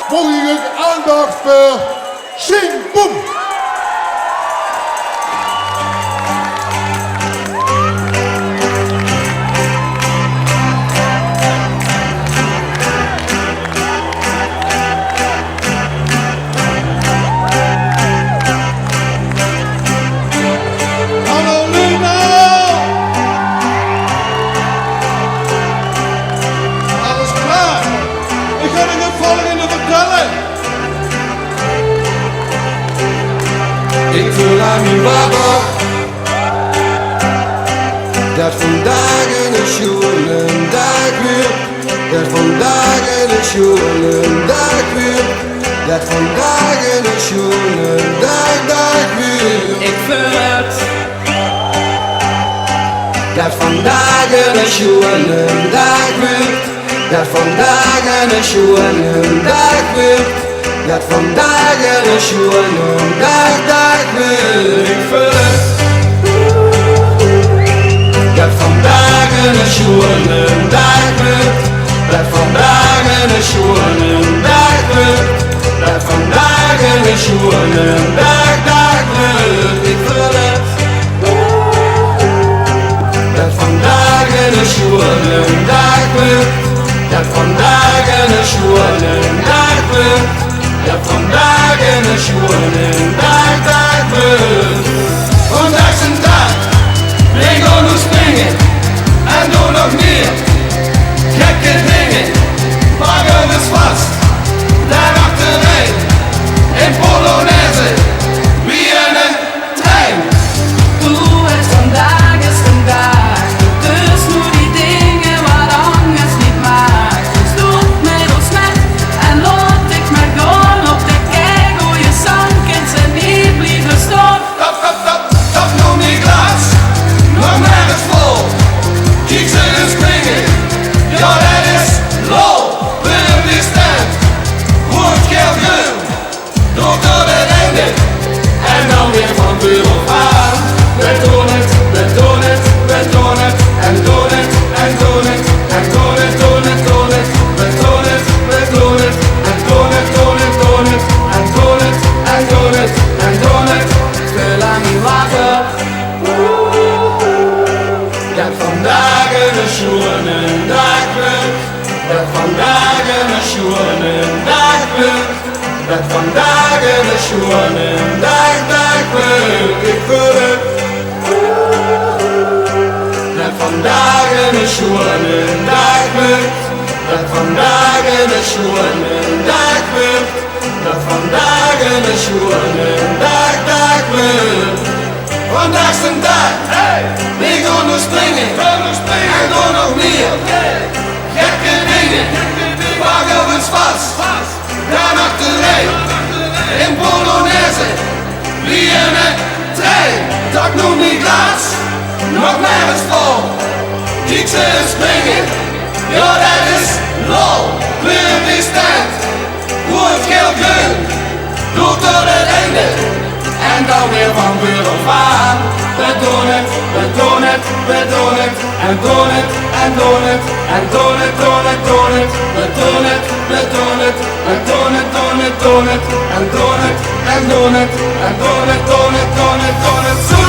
volgende aandacht voor Sing Boom. Ik voel aan mijn wakker dat vandaag een schoenen dag weer, dat vandaag een schoenen dag weer, dat vandaag een schoenen dag weer. Ik voel het, dat vandaag een schoenen dag weer, dat vandaag een schoenen dag weer. Dat vandaag een schoenen dag weer. ik voel het, Dat vandaag een schoenen dag weer. Dat vandaag een schoenen dag weer. Dat vandaag een schoenen dag weer. Ik voel het. Dat vandaag een schoenen dag weer. Dat vandaag een schoenen dag weer. Dat vandaag een schoenen dag weer. Vandaag is een dag, we gaan nu springen en doen nog meer gekke dingen. Pakken we vast, daar achterin, in Polonaise, wie een trein. het vandaag is vandaag. Dus nu die dingen waar anders niet maakt. Dus doe met ons met en laat ik maar gaan op de kijk hoe je zankens en niet blijven staan. Stop nog niet glas, nog maar eens vol. Kijk ze eens springen, ja dat is lol. Willem die stand, wordt geel groen, door tot het einde. En dan weer van vuur op aan. We doen het, we doen het, we doen het. En doen het, en doen het, en doen het, doen het, doen het. We doen het, we doen het. En doen het, doen het, doen het. En doen het, en doen het, en doen het. Veel aan die water. Dat vandaag een schoenen dag wordt. Dat vandaag een schoenen dag wordt. Dat vandaag een schoenen dag wordt. Ik voel het. Dat vandaag een schoenen dag wordt. Dat vandaag een schoenen dag wordt. Dat vandaag een schoenen dag wordt. Vandaag is een dag, we gaan nu springen, en doen nog meer gekke dingen. Pakken we ons vast, daar achterin, in Polonaise, wie een trein. Dat noemt niet glas, nog maar eens vol. Kijk ze springen, ja dat is lol. Willem die stand, wordt geel groen, doet tot het einde. En dan weer van vuur op aan. We doen het, we doen het, we doen het. En doen het, en doen het. En doen het, doen het, doen het. We doen het, we doen het. En doen het, doen het, doen het. En doen het, en doen het. En doen het, doen het, doen het, doen het.